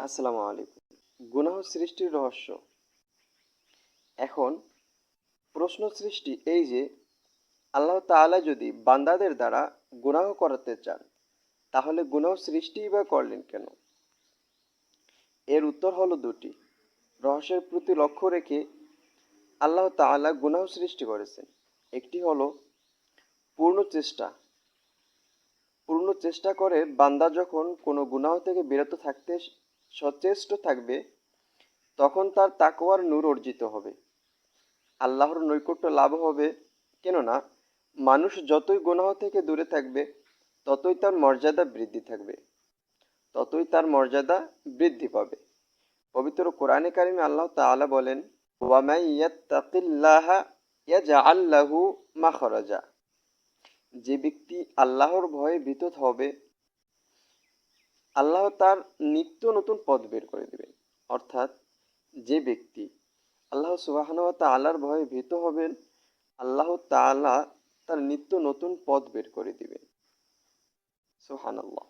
আসসালামু আলাইকুম। গুনাহ সৃষ্টির রহস্য। এখন প্রশ্ন সৃষ্টি এই যে আল্লাহ তাআলা যদি বান্দাদের দ্বারা গুনাহ করাতে চান তাহলে গুনাহ সৃষ্টিই বা করলেন কেন? এর উত্তর হলো দুটি। রহস্যের প্রতি লক্ষ্য রেখে আল্লাহ তাআলা গুনাহ সৃষ্টি করেছেন। একটি হলো পূর্ণ চেষ্টা। পূর্ণ চেষ্টা করে বান্দা যখন কোনো গুনাহ থেকে বিরত থাকতে সচেষ্ট থাকবে তখন তার তাকওয়ার নূর অর্জিত হবে, আল্লাহর নৈকট্য লাভ হবে। কেননা মানুষ যতই গুনাহ থেকে দূরে থাকবে ততই তার মর্যাদা বৃদ্ধি থাকবে, ততই তার মর্যাদা বৃদ্ধি পাবে। পবিত্র কোরআনে কারিমে আল্লাহ তাআলা বলেন, ওয়ামাই ইয়াত্তাকিল্লাহা ইয়াজআল লাহু মাখরাজা। যে ব্যক্তি আল্লাহর ভয়ে ভীত হবে আল্লাহ তার নিত্য নতুন পথ বের করে দিবেন। অর্থাৎ যে ব্যক্তি আল্লাহ সুবহানাহু ওয়া তাআলার ভয়ে ভীত হবেন আল্লাহ তাআলা তার নিত্য নতুন পথ বের করে দিবেন। সুবহানাল্লাহ।